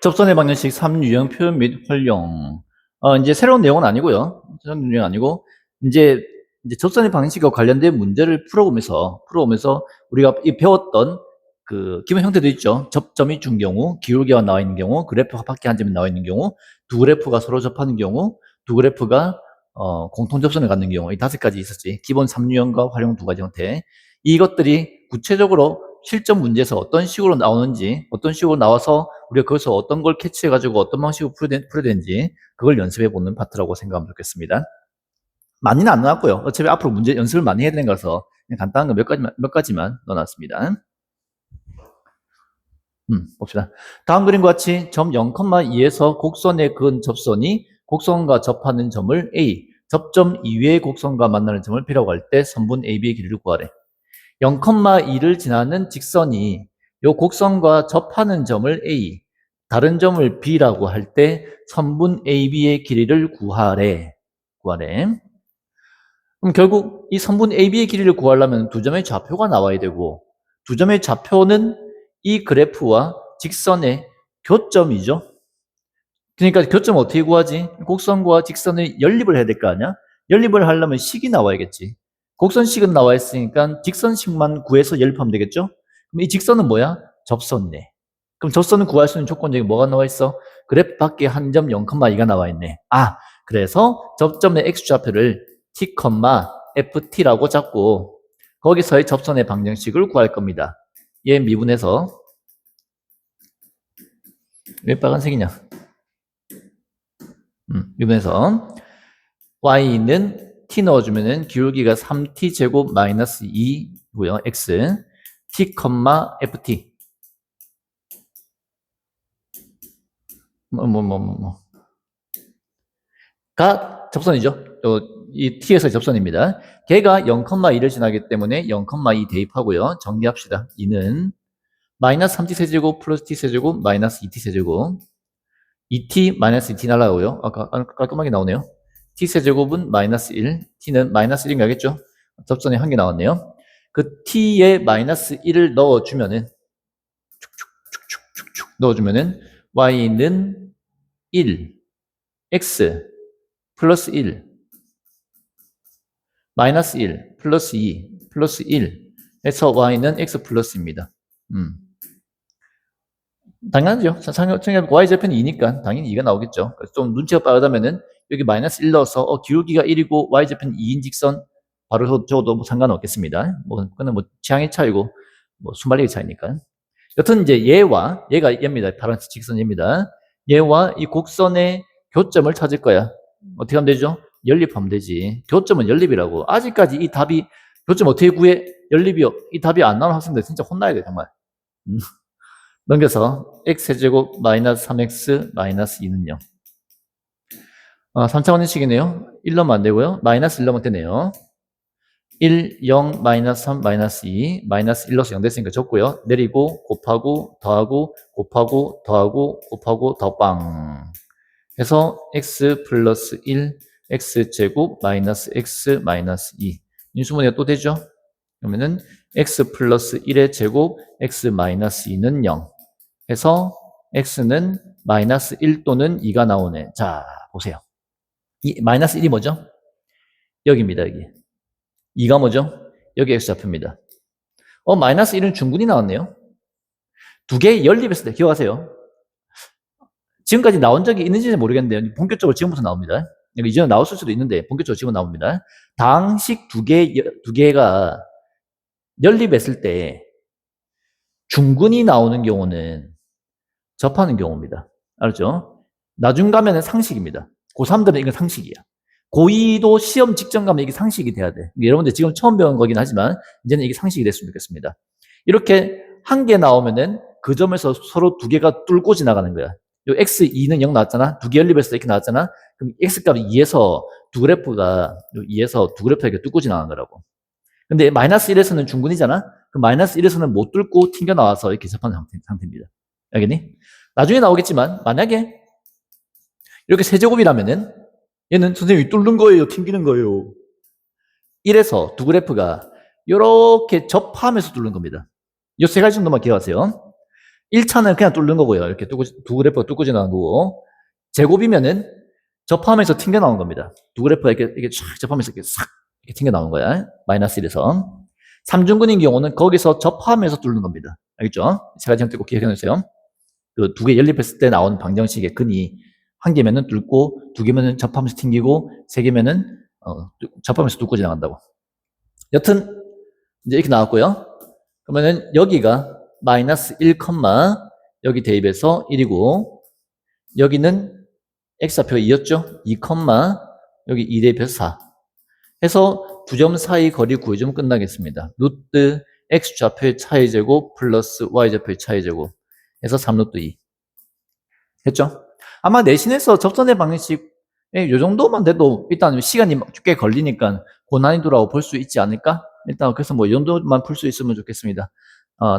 접선의 방정식 3유형 표현 및 활용. 이제 새로운 내용은 아니고요. 새로운 내용은 아니고, 이제, 접선의 방정식과 관련된 문제를 풀어오면서 우리가 배웠던 그 기본 형태도 있죠. 접점이 준 경우, 기울기가 나와 있는 경우, 그래프가 밖에 한 점이 나와 있는 경우, 두 그래프가 서로 접하는 경우, 두 그래프가 공통 접선을 갖는 경우, 이 5가지 있었지. 기본 3유형과 활용 2가지 형태. 이것들이 구체적으로 실전 문제에서 어떤 식으로 나오는지, 어떤 식으로 나와서 우리가 거기서 어떤 걸 캐치해가지고 어떤 방식으로 풀어야 되는지 그걸 연습해보는 파트라고 생각하면 좋겠습니다. 많이는 안 나왔고요. 어차피 앞으로 문제 연습을 많이 해야 되는 거라서 그냥 간단한 거 몇 가지만 넣어놨습니다. 봅시다. 다음 그림과 같이 점 0,2에서 곡선에 그은 접선이 곡선과 접하는 점을 A, 접점 이외의 곡선과 만나는 점을 B라고 할 때 선분 AB의 길이를 구하래. 0,2를 지나는 직선이 이 곡선과 접하는 점을 A, 다른 점을 B라고 할 때 선분 AB의 길이를 구하래. 그럼 결국 이 선분 AB의 길이를 구하려면 두 점의 좌표가 나와야 되고, 두 점의 좌표는 이 그래프와 직선의 교점이죠. 그러니까 교점 어떻게 구하지? 곡선과 직선의 연립을 해야 될 거 아니야? 연립을 하려면 식이 나와야겠지. 곡선식은 나와 있으니까 직선식만 구해서 연립하면 되겠죠? 그럼 이 직선은 뭐야? 접선이네. 그럼 접선을 구할 수 있는 조건 중에 뭐가 나와 있어? 그래프 밖에 한 점 0,2가 나와 있네. 그래서 접점의 x좌표를 t, ft라고 잡고 거기서의 접선의 방정식을 구할 겁니다. 얘 미분해서 왜 빨간색이냐? 미분해서 y는 t 넣어주면은 기울기가 3t 제곱 마이너스 2고요. x t, ft 가 접선이죠. 이 t에서의 접선입니다. 걔가 0,2를 지나기 때문에 0,2 대입하고요. 정리합시다. 2는 마이너스 3t 세제곱 플러스 t 세제곱 마이너스 2t 세제곱 2t 마이너스 2t 날라오고요. 아까 깔끔하게 나오네요. t 세제곱은 마이너스 1, t는 마이너스 1인 가겠죠? 접선이 한 개 나왔네요. 그 t에 마이너스 1을 넣어주면은 축축축축축 넣어주면은 y는 1, x 플러스 1, 마이너스 1, 플러스 2, 플러스 1 해서 y는 x 플러스입니다. 당연하죠. y좌표는 2니까 당연히 2가 나오겠죠. 좀 눈치가 빠르다면은 여기 마이너스 1 넣어서 기울기가 1이고 y좌표는 2인 직선 바로 적어도 뭐 상관없겠습니다. 그거는 취향의 차이고 순발력의 차이니까. 여튼 이제 얘가 얘입니다. 파란 직선 얘입니다. 얘와 이 곡선의 교점을 찾을 거야. 어떻게 하면 되죠? 연립하면 되지. 교점은 연립이라고. 아직까지 이 답이 교점 어떻게 구해? 연립이요. 이 답이 안 나오는 학생들 진짜 혼나야 돼 정말. 넘겨서 x제곱 마이너스 3x 마이너스 2는요. 3차원 인식이네요. 1 넣으면 안 되고요. 마이너스 1 넣으면 되네요. 1, 0, 마이너스 3, 마이너스 2, 마이너스 1 넣어서 0 됐으니까 적고요. 내리고 곱하고 더하고 곱하고 더하고 곱하고 더빵 해서 x 플러스 1, x제곱 마이너스 x 마이너스 2 인수분해가 또 되죠? 그러면은 x 플러스 1의 제곱 x 마이너스 2는 0 해서 x는 마이너스 1 또는 2가 나오네. 자, 보세요. 이 마이너스 1이 뭐죠? 여기입니다. 여기. 2가 뭐죠? 여기 x좌표입니다. 마이너스 1은 중근이 나왔네요. 두 개 연립했을 때 기억하세요. 지금까지 나온 적이 있는지는 모르겠는데 본격적으로 지금부터 나옵니다. 이전에 나왔을 수도 있는데 본격적으로 지금 나옵니다. 당식 두 개가 연립했을 때 중근이 나오는 경우는 접하는 경우입니다. 알았죠? 나중 가면은 상식입니다. 고3들은 이건 상식이야. 고2도 시험 직전 가면 이게 상식이 돼야 돼. 여러분들 지금 처음 배운 거긴 하지만 이제는 이게 상식이 됐으면 좋겠습니다. 이렇게 한 개 나오면은 그 점에서 서로 두 개가 뚫고 지나가는 거야. 요 x2는 0 나왔잖아. 두 개 연립해서 이렇게 나왔잖아. 그럼 x값이 2에서 두 그래프가 2에서 두 그래프가 이렇게 뚫고 지나가는 거라고. 근데 마이너스 1에서는 중근이잖아. 그 마이너스 1에서는 못 뚫고 튕겨 나와서 이렇게 접하는 상태입니다. 알겠니? 나중에 나오겠지만 만약에 이렇게 세제곱이라면은 얘는 선생님이 뚫는 거예요, 튕기는 거예요. 1에서 두 그래프가 이렇게 접하면서 뚫는 겁니다. 이 세 가지 정도만 기억하세요. 1차는 그냥 뚫는 거고요. 이렇게 두 그래프가 뚫고 지나간 거고, 제곱이면은 접하면서 튕겨 나온 겁니다. 두 그래프가 이렇게 쫙 접하면서 이렇게 싹 이렇게 튕겨 나온 거야. 마이너스 1에서. 삼중근인 경우는 거기서 접하면서 뚫는 겁니다. 알겠죠? 세 가지 형태 꼭 기억해 놓으세요. 그 두 개 연립했을 때 나온 방정식의 근이 한 개면은 뚫고, 두 개면은 접하면서 튕기고, 세 개면은 접하면서 뚫고 지나간다고. 여튼 이제 이렇게 나왔고요. 그러면은 여기가 마이너스 1, 여기 대입해서 1이고, 여기는 x좌표가 2였죠? 2, 여기 2 대입해서 4. 해서 두 점 사이 거리 구해주면 끝나겠습니다. 루트 x좌표의 차의 제곱 플러스 y좌표의 차의 제곱 해서 3루트 2. 했죠? 아마 내신에서 접선의 방정식 요 정도만 돼도 일단 시간이 꽤 걸리니까 고난이도라고 볼 수 있지 않을까? 일단 그래서 뭐 이 정도만 풀 수 있으면 좋겠습니다.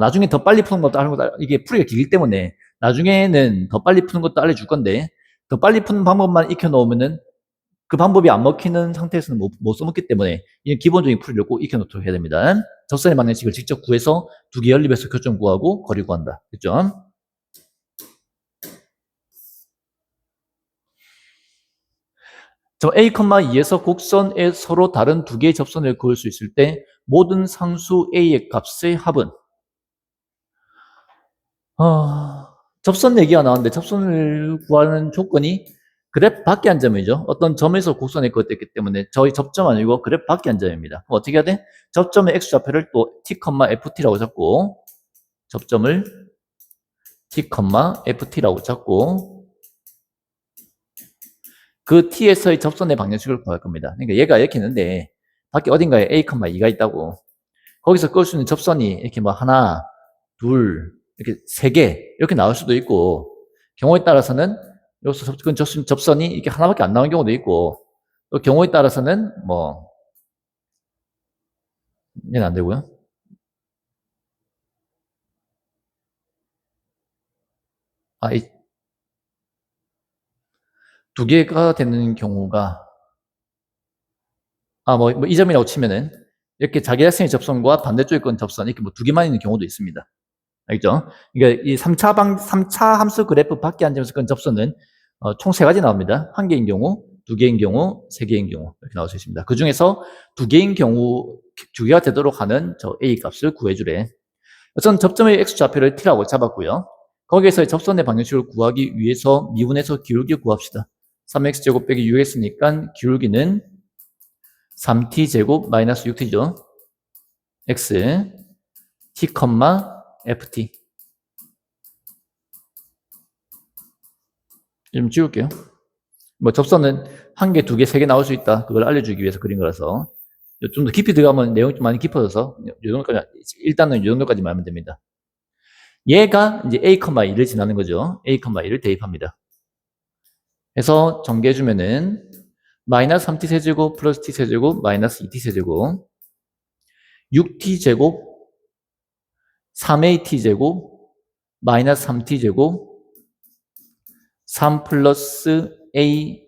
나중에 더 빨리 푸는 것도 이게 풀이가 길기 때문에 나중에는 더 빨리 푸는 것도 알려줄 건데, 더 빨리 푸는 방법만 익혀 놓으면은 그 방법이 안 먹히는 상태에서는 못 써먹기 때문에 이 기본적인 풀이를 꼭 익혀 놓도록 해야 됩니다. 접선의 방정식을 직접 구해서 두 개 연립해서 교점 구하고 거리 구한다. 그죠? A, 2에서 곡선에 서로 다른 두 개의 접선을 그을 수 있을 때 모든 상수 A의 값의 합은, 접선 얘기가 나왔는데 접선을 구하는 조건이 그래프 밖에 한 점이죠. 어떤 점에서 곡선에 그었기 때문에 저희 접점 아니고 그래프 밖에 한 점입니다. 그럼 어떻게 해야 돼? 접점의 x좌표를 또 t, ft라고 잡고, 접점을 t, ft라고 잡고, 그 t에서의 접선의 방정식을 구할 겁니다. 그러니까 얘가 이렇게 있는데 밖에 어딘가에 a, 2가 있다고. 거기서 그을 수 있는 접선이 이렇게 뭐 하나, 둘, 이렇게 세 개 이렇게 나올 수도 있고, 경우에 따라서는 여기서 접선이 이렇게 하나밖에 안 나오는 경우도 있고, 또 경우에 따라서는 뭐 얘는 안 되고요. 두 개가 되는 경우가, 이 점이라고 치면은 이렇게 자기 자신의 접선과 반대쪽에 건 접선 이렇게 뭐 두 개만 있는 경우도 있습니다. 알겠죠? 그러니까 이 3차 함수 그래프 밖에 한 점에서 건 접선은 총 세 가지 나옵니다. 한 개인 경우, 두 개인 경우, 세 개인 경우 이렇게 나올 수 있습니다. 그 중에서 두 개인 경우 두 개가 되도록 하는 저 A 값을 구해주래. 우선 접점의 x좌표를 t라고 잡았고요. 거기에서 접선의 방정식을 구하기 위해서 미분해서 기울기 구합시다. 3x제곱 빼기 6x니까 기울기는 3t제곱 마이너스 6t죠. x t, ft. 좀 지울게요. 뭐 접선은 한 개, 두 개, 세 개 나올 수 있다. 그걸 알려주기 위해서 그린 거라서 좀 더 깊이 들어가면 내용이 좀 많이 깊어져서 일단은 이 정도까지만 하면 됩니다. 얘가 이제 a, 2를 지나는 거죠. a, 2를 대입합니다. 그래서 정리해주면은 마이너스 3t 세제곱 플러스 t 세제곱 마이너스 2t 세제곱 6t 제곱 3at 제곱 마이너스 3t 제곱 3 플러스 a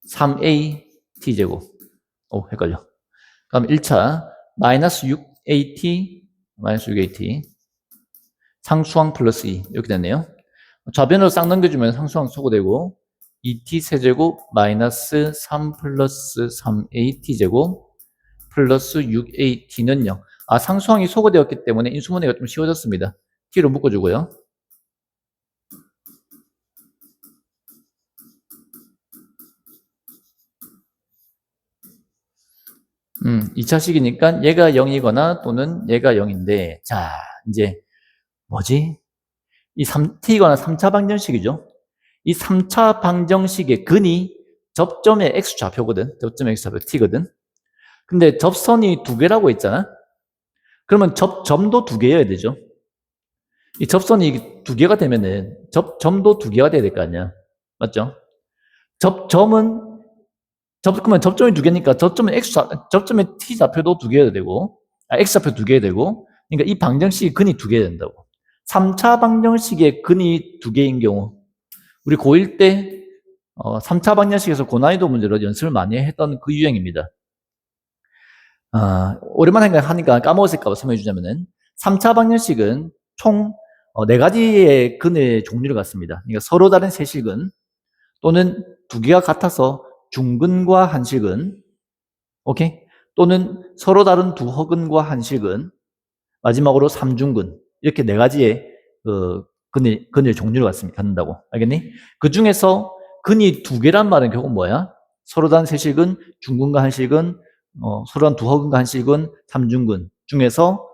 3at 제곱. 헷갈려. 그럼 1차 마이너스 6at 마이너스 6at 상수항 플러스 2 이렇게 됐네요. 좌변으로 싹 넘겨주면 상수항 소거되고 2t 세제곱 마이너스 3 플러스 3at 제곱 플러스 6at는 0. 상수항이 소거되었기 때문에 인수분해가 좀 쉬워졌습니다. t로 묶어주고요. 2차식이니까 얘가 0이거나 또는 얘가 0인데, 자, 이제 뭐지? 이 t거나 3차 방정식이죠. 이 3차 방정식의 근이 접점의 x좌표거든. 접점의 x좌표 t거든. 근데 접선이 두 개라고 했잖아. 그러면 점도 두 개여야 되죠. 이 접선이 두 개가 되면은 점도 두 개가 돼야 될 거 아니야. 맞죠? 그러면 접점이 두 개니까 접점의 t좌표도 두 개여야 되고, x좌표 두 개여야 되고, 그러니까 이 방정식의 근이 두 개여야 된다고. 3차 방정식의 근이 두 개인 경우, 우리 고1 때 3차 방정식에서 고난이도 문제로 연습을 많이 했던 그 유형입니다. 오랜만에 하니까 까먹었을까 봐 설명해 주자면은 3차 방정식은 총 네 가지의 근의 종류를 갖습니다. 그러니까 서로 다른 세실근 또는 두 개가 같아서 중근과 한실근, 오케이? 또는 서로 다른 두 허근과 한실근, 마지막으로 삼중근 이렇게 네 가지의 근의 종류를 갖는다고. 알겠니? 그 중에서 근이 두 개란 말은 결국 뭐야? 서로 다른 세실근, 중근과 한실근, 서로 다른 두 허근과 한실근, 삼중근 중에서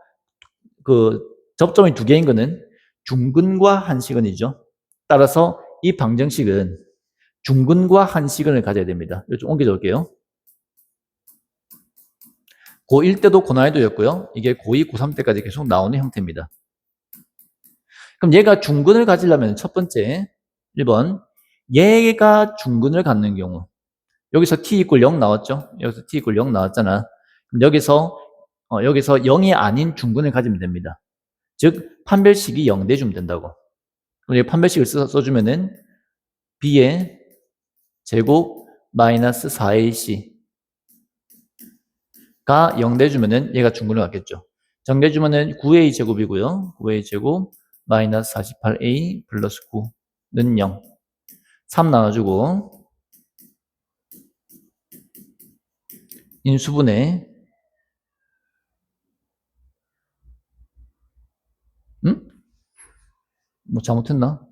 그 접점이 두 개인 거는 중근과 한실근이죠. 따라서 이 방정식은 중근과 한실근을 가져야 됩니다. 이거 좀 옮겨 줄게요. 고1 때도 고난이도였고요. 이게 고2, 고3 때까지 계속 나오는 형태입니다. 그럼 얘가 중근을 가지려면 첫 번째 1번 얘가 중근을 갖는 경우 여기서 t 이퀄 0 나왔죠? 여기서 t 이퀄 0 나왔잖아. 그럼 여기서 0이 아닌 중근을 가지면 됩니다. 즉 판별식이 0 돼주면 된다고. 그럼 여기 판별식을 써주면은 b의 제곱 마이너스 4ac 가 0 돼주면은 얘가 중근을 갖겠죠. 정해주면은 9a 제곱이고요. 9a 제곱 마이너스 48a 플러스 9는 0. 3 나눠주고 인수분해 응? 뭐 잘못했나?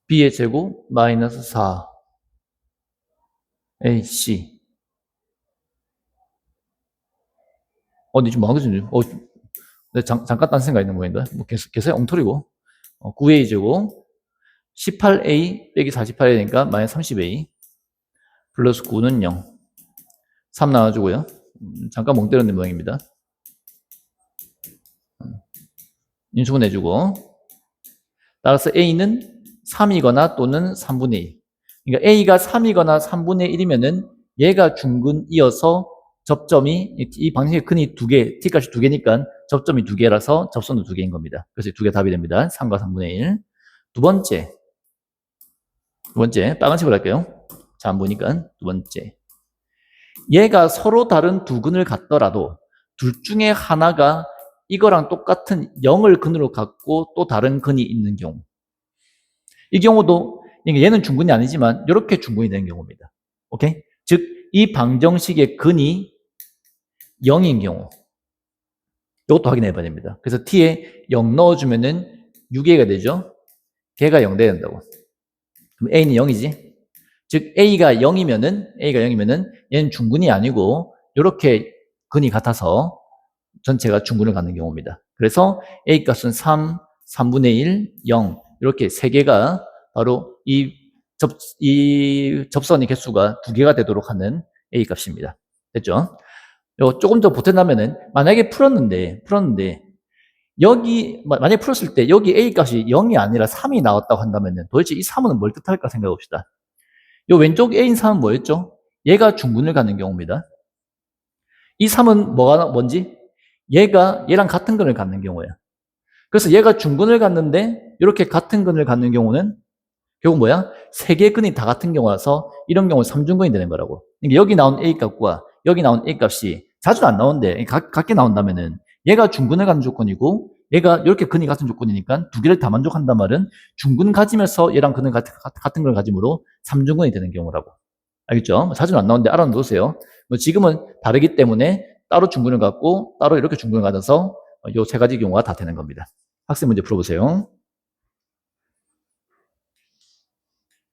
b의 제곱 마이너스 4ac 니 좀 망가지네. 네, 잠깐 딴 생각 있는 모양인데 뭐 계산이 엉터리고 9a 제곱 18a 빼기 48a니까 마이너스 30a 플러스 9는 0. 3 나눠주고요. 잠깐 멍 때렸는 모양입니다. 인수분해 해주고 따라서 a는 3이거나 또는 3분의 1. 그러니까 a가 3이거나 3분의 1이면은 얘가 중근이어서 접점이 이 방식의 근이 두 개, t값이 두 개니까 접점이 두 개라서 접선도 두 개인 겁니다. 그래서 두 개 답이 됩니다. 3과 3분의 1. 두 번째 빨간색으로 할게요. 자, 안 보니까 두 번째. 얘가 서로 다른 두 근을 갖더라도 둘 중에 하나가 이거랑 똑같은 0을 근으로 갖고 또 다른 근이 있는 경우. 이 경우도 얘는 중근이 아니지만 이렇게 중근이 되는 경우입니다. 오케이? 즉, 이 방정식의 근이 0인 경우. 이것도 확인해 봐야 됩니다. 그래서 t에 0 넣어주면은 6a가 되죠? 걔가 0 돼야 된다고. 그럼 a는 0이지? 즉, a가 0이면은 얘는 중근이 아니고 이렇게 근이 같아서 전체가 중근을 갖는 경우입니다. 그래서 a 값은 3, 3분의 1, 0 이렇게 세 개가 바로 이 접선의 개수가 두 개가 되도록 하는 a 값입니다. 됐죠? 요 조금 더 보탠다면은 만약에 풀었는데 여기 만약에 풀었을 때 여기 a 값이 0이 아니라 3이 나왔다고 한다면은 도대체 이 3은 뭘 뜻할까 생각해 봅시다. 요 왼쪽 a인 3은 뭐였죠? 얘가 중근을 갖는 경우입니다. 이 3은 뭔지? 얘가 얘랑 같은 근을 갖는 경우예요. 그래서 얘가 중근을 갖는데 이렇게 같은 근을 갖는 경우는 결국 뭐야? 세 개의 근이 다 같은 경우라서 이런 경우는 삼중근이 되는 거라고. 그러니까 여기 나온 a 값과 여기 나온 a 값이 자주 안 나오는데 같게 나온다면은 얘가 중근을 갖는 조건이고 얘가 이렇게 근이 같은 조건이니까 두 개를 다 만족한단 말은 중근 가지면서 얘랑 근을 같은 걸 가짐으로 삼중근이 되는 경우라고. 알겠죠? 자주는 안 나오는데 알아놓으세요. 뭐 지금은 다르기 때문에 따로 중근을 갖고 따로 이렇게 중근을 가져서 요 세 가지 경우가 다 되는 겁니다. 학생 문제 풀어보세요.